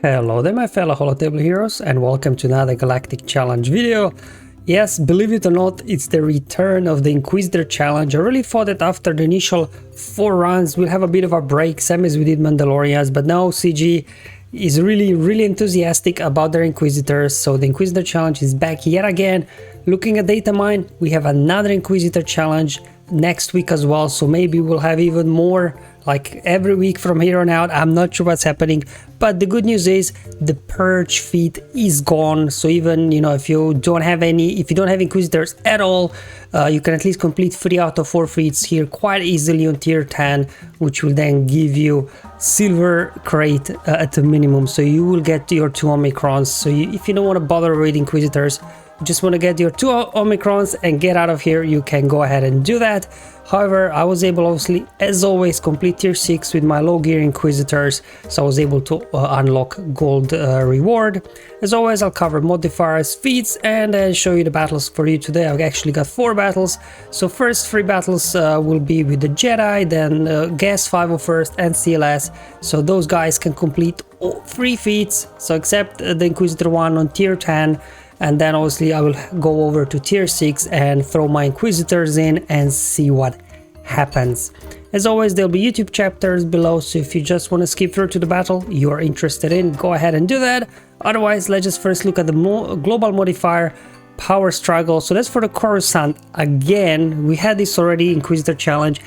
Hello there my fellow holotable heroes and welcome to another Galactic challenge video. Yes, believe it or not, it's the return of the Inquisitor challenge. I really thought that after the initial 4 runs we'll have a bit of a break, same as we did Mandalorians, but now CG is really enthusiastic about their Inquisitors, so the Inquisitor challenge is back yet again. Looking at data mine, we have another Inquisitor challenge next week as well, so maybe we'll have even more like every week from here on out. I'm not sure what's happening, but the good news is the purge feat is gone, so even if you don't have Inquisitors at all, you can at least complete 3 out of 4 feats here quite easily on tier 10, which will then give you silver crate at the minimum, so you will get your 2 Omicrons. So if you don't want to bother with Inquisitors, just want to get your 2 Omicrons and get out of here, you can go ahead and do that. However, I was able, obviously, as always, complete tier 6 with my low gear Inquisitors, so I was able to unlock gold reward. As always, I'll cover modifiers, feats, and then show you the battles for you today. I've actually got 4 battles. So first 3 battles will be with the Jedi, then Gas 501st and CLS. So those guys can complete all 3 feats, so except the Inquisitor one on tier 10. And then obviously I will go over to tier 6 and throw my Inquisitors in and see what happens. As always, there'll be YouTube chapters below, so if you just want to skip through to the battle you are interested in, go ahead and do that. Otherwise, let's just first look at the global modifier power struggle. So that's for the Coruscant. Again, we had this already, Inquisitor challenge,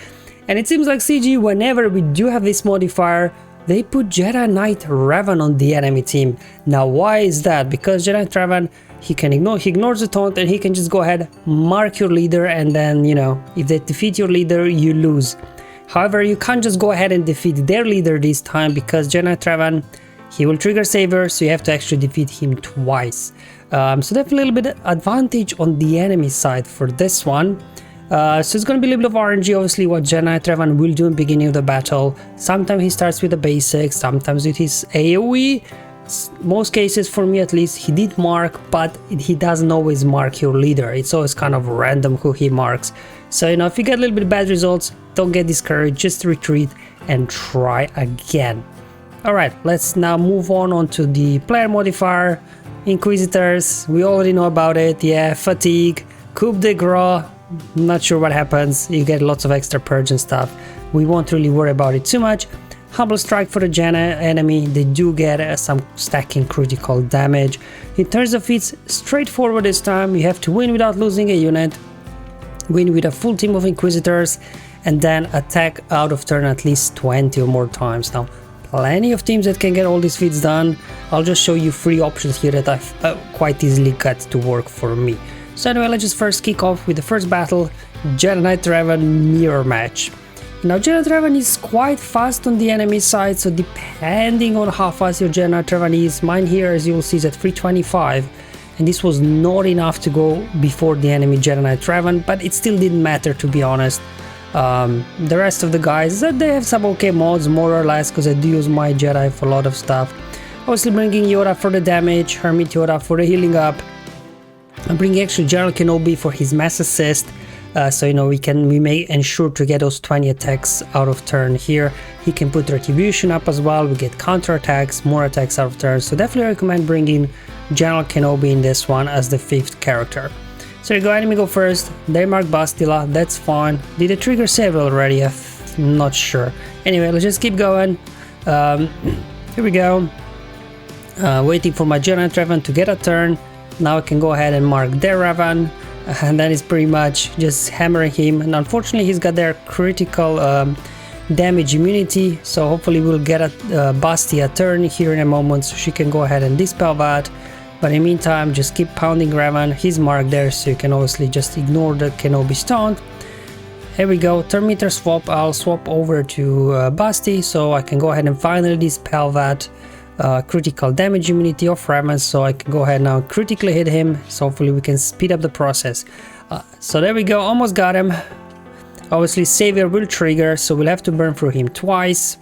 and it seems like CG, whenever we do have this modifier, they put Jedi Knight Revan on the enemy team. Now why is that? Because Jedi Knight Revan, he ignores the taunt and he can just go ahead, mark your leader, and then if they defeat your leader, you lose. However, you can't just go ahead and defeat their leader this time, because Jedi Knight Revan, he will trigger Saver, so you have to actually defeat him twice. So definitely a little bit of advantage on the enemy side for this one. So it's going to be a little bit of RNG, obviously, what Jedi Knight Revan will do in the beginning of the battle. Sometimes he starts with the basics, sometimes with his AoE. Most cases, for me at least, he did mark, but he doesn't always mark your leader. It's always kind of random who he marks. So if you get a little bit bad results, don't get discouraged, just retreat and try again. Alright, let's now move on to the player modifier. Inquisitors, we already know about it. Yeah, fatigue, coup de grace. Not sure what happens, you get lots of extra purge and stuff. We won't really worry about it too much. Humble strike for the Jedi enemy, they do get some stacking critical damage. In terms of feats, straightforward this time. You have to win without losing a unit, win with a full team of Inquisitors, and then attack out of turn at least 20 or more times. Now, plenty of teams that can get all these feats done. I'll just show you 3 options here that I've quite easily got to work for me. So anyway, let's just first kick off with the first battle, Jedi Knight Revan mirror match. Now Jedi Knight Revan is quite fast on the enemy side, so depending on how fast your Jedi Knight Revan is, mine here, as you will see, is at 325, and this was not enough to go before the enemy Jedi Knight Revan, but it still didn't matter, to be honest. The rest of the guys, they have some okay mods, more or less, because I do use my Jedi for a lot of stuff. Obviously bringing Yoda for the damage, Hermit Yoda for the healing up. I'm bringing actually General Kenobi for his mass assist, so we may ensure to get those 20 attacks out of turn here. He can put Retribution up as well, we get counter attacks, more attacks out of turn, so definitely recommend bringing General Kenobi in this one as the 5th character. So here you go, enemy go first, they mark Bastila, that's fine. Did they trigger save already? I'm not sure. Anyway, let's just keep going. Here we go, waiting for my Jedi Knight Revan to get a turn. Now I can go ahead and mark their Revan, and then it's pretty much just hammering him. And unfortunately he's got their critical damage immunity, so hopefully we'll get a Basti a turn here in a moment, so she can go ahead and dispel that. But in the meantime, just keep pounding Revan. He's marked there, so you can obviously just ignore the Kenobi taunt. Here we go, turn meter swap. I'll swap over to Basti, so I can go ahead and finally dispel that critical damage immunity of Revan, so I can go ahead now and critically hit him, so hopefully we can speed up the process. So there we go, almost got him. Obviously Savior will trigger, so we'll have to burn through him twice.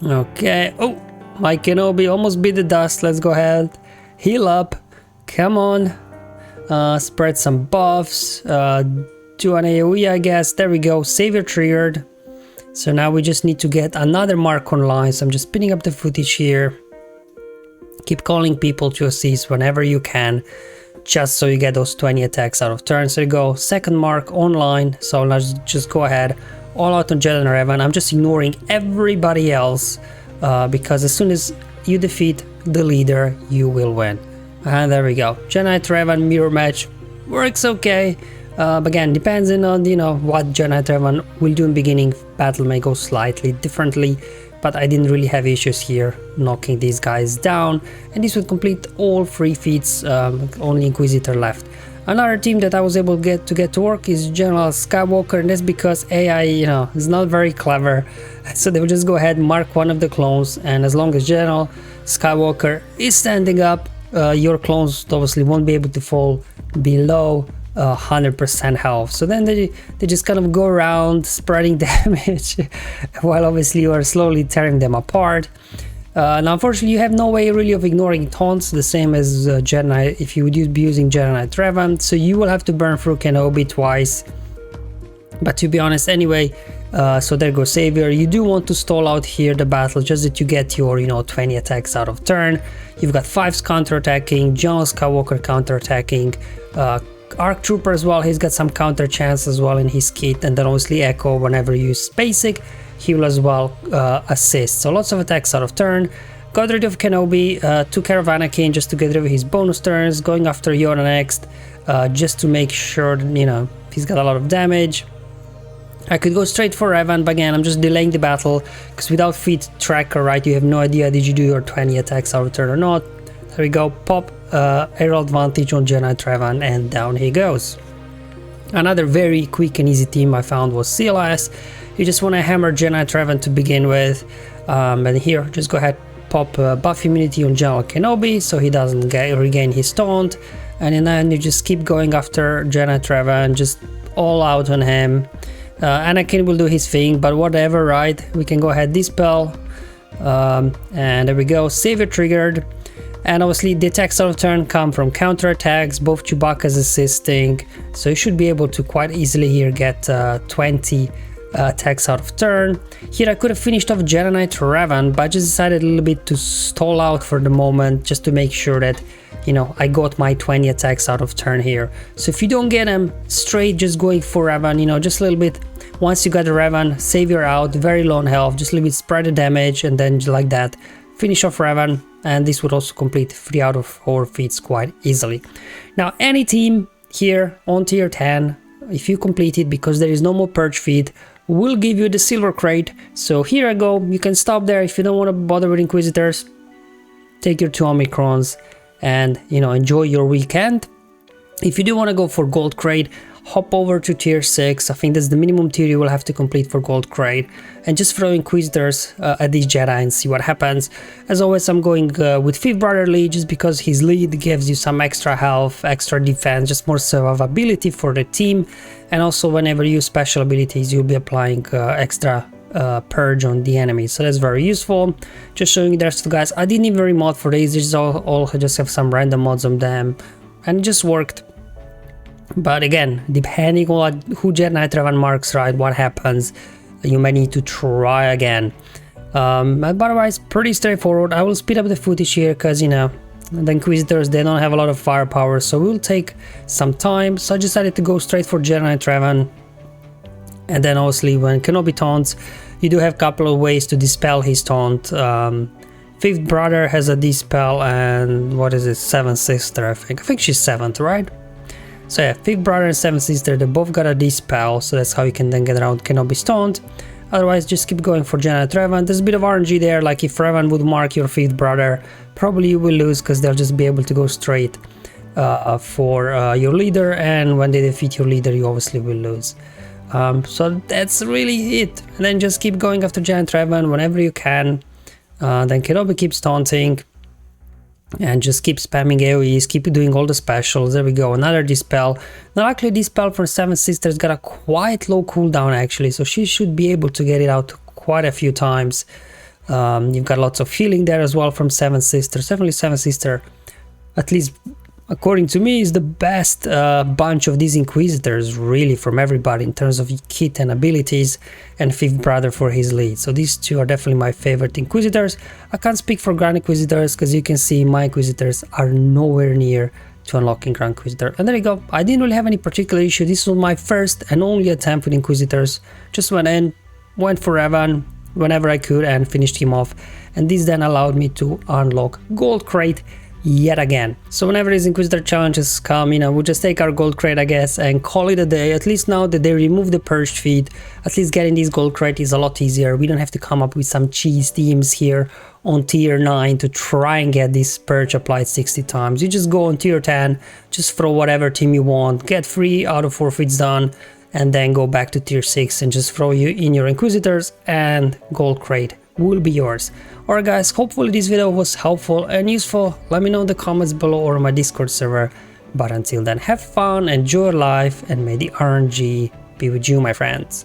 Okay, oh, my Kenobi almost beat the dust. Let's go ahead, heal up, come on, spread some buffs, do an AoE I guess. There we go, Savior triggered. So now we just need to get another mark online, so I'm just spinning up the footage here. Keep calling people to assist whenever you can, just so you get those 20 attacks out of turn. So you go second mark online, so let's just go ahead all out on Jedi and Revan. I'm just ignoring everybody else because as soon as you defeat the leader, you will win. And there we go. Jedi Revan mirror match works okay. But again, depends on, you know, what Jedi Revan will do in beginning. Battle may go slightly differently, but I didn't really have issues here knocking these guys down, and this would complete all 3 feats. Only Inquisitor left. Another team that I was able to get to work is General SWGOH, and that's because AI, you know, is not very clever. So they will just go ahead, mark one of the clones, and as long as General SWGOH is standing up, your clones obviously won't be able to fall below 100% health. So then they just kind of go around spreading damage while obviously you are slowly tearing them apart. Now unfortunately you have no way really of ignoring taunts, the same as Jedi if you would be using Jedi Revan, so you will have to burn through Kenobi twice. But to be honest anyway, so there goes Savior. You do want to stall out here the battle just that you get your, you know, 20 attacks out of turn. You've got 5s counter-attacking, General SWGOH counter-attacking, Arc Trooper as well, he's got some counter chance as well in his kit, and then obviously Echo whenever you use basic, he will as well assist. So lots of attacks out of turn. Got rid of Kenobi, took care of Anakin just to get rid of his bonus turns, going after Yoda next, just to make sure, you know, he's got a lot of damage. I could go straight for Revan, but again, I'm just delaying the battle, because without feat tracker, right, you have no idea did you do your 20 attacks out of turn or not. There we go, pop aerial advantage on Jedi Revan, and down he goes. Another very quick and easy team I found was CLS. You just want to hammer Jedi Revan to begin with, and here just go ahead, pop buff immunity on General Kenobi so he doesn't regain his taunt, and then you just keep going after Jedi Revan, just all out on him. Anakin will do his thing, but whatever, right? We can go ahead, dispel, and there we go, Savior triggered. And obviously the attacks out of turn come from counter attacks, both Chewbacca's assisting, so you should be able to quite easily here get 20 attacks out of turn. Here I could have finished off Jedi Knight Revan, but I just decided a little bit to stall out for the moment, just to make sure that, you know, I got my 20 attacks out of turn here. So if you don't get them straight, just going for Revan, you know, just a little bit. Once you got the Revan, Savior out, very low on health, just a little bit spread the damage, and then like that, finish off Revan. And this would also complete 3 out of 4 feats quite easily. Now any team here on tier 10, if you complete it, because there is no more purge feat, will give you the silver crate. So here I go, you can stop there if you don't want to bother with Inquisitors. Take your 2 Omicrons and, you know, enjoy your weekend. If you do want to go for gold crate, hop over to tier 6, I think that's the minimum tier you will have to complete for gold crate, and just throw Inquisitors at these Jedi and see what happens. As always, I'm going with 5th Brother Lee, just because his lead gives you some extra health, extra defense, just more survivability for the team, and also whenever you use special abilities you'll be applying extra purge on the enemy, so that's very useful. Just showing you the rest of the guys. I didn't even remod for these, just all just have some random mods on them, and it just worked. But again, depending on who Jedi Revan marks, right, what happens, you may need to try again. But otherwise, pretty straightforward. I will speed up the footage here because, you know, the Inquisitors, they don't have a lot of firepower, so it will take some time. So I decided to go straight for Jedi Revan. And then obviously when Kenobi taunts, you do have a couple of ways to dispel his taunt. 5th Brother has a dispel, and what is it, 7th Sister, I think she's 7th, right? So yeah, 5th Brother and 7th Sister, they both got a dispel, so that's how you can then get around Kenobi's taunt. Otherwise, just keep going for Jedi Revan. There's a bit of RNG there, like if Revan would mark your 5th Brother, probably you will lose, because they'll just be able to go straight for your leader, and when they defeat your leader, you obviously will lose. So that's really it. And then just keep going after Jedi Revan whenever you can. Then Kenobi keeps taunting, and just keep spamming AoEs, keep doing all the specials. There we go, another dispel. Now luckily dispel from 7th Sister's got a quite low cooldown actually, so she should be able to get it out quite a few times. You've got lots of healing there as well from 7th Sister. Definitely 7th Sister, at least according to me, is the best bunch of these Inquisitors, really, from everybody in terms of kit and abilities, and Fifth Brother for his lead. So these two are definitely my favorite Inquisitors. I can't speak for Grand Inquisitors, because you can see my Inquisitors are nowhere near to unlocking Grand Inquisitor. And there you go, I didn't really have any particular issue. This was my first and only attempt with Inquisitors. Just went in, went for Evan whenever I could and finished him off. And this then allowed me to unlock Gold Crate yet again. So whenever these Inquisitor challenges come, you know, we'll just take our Gold Crate, I guess, and call it a day. At least now that they remove the purged feed, at least getting these Gold Crate is a lot easier. We don't have to come up with some cheese teams here on tier 9 to try and get this purge applied 60 times. You just go on tier 10, just throw whatever team you want, get 3 out of 4 feeds done, and then go back to tier 6 and just throw you in your Inquisitors, and Gold Crate will be yours. Alright guys, hopefully this video was helpful and useful. Let me know in the comments below or on my Discord server. But until then, have fun, enjoy life, and may the RNG be with you, my friends.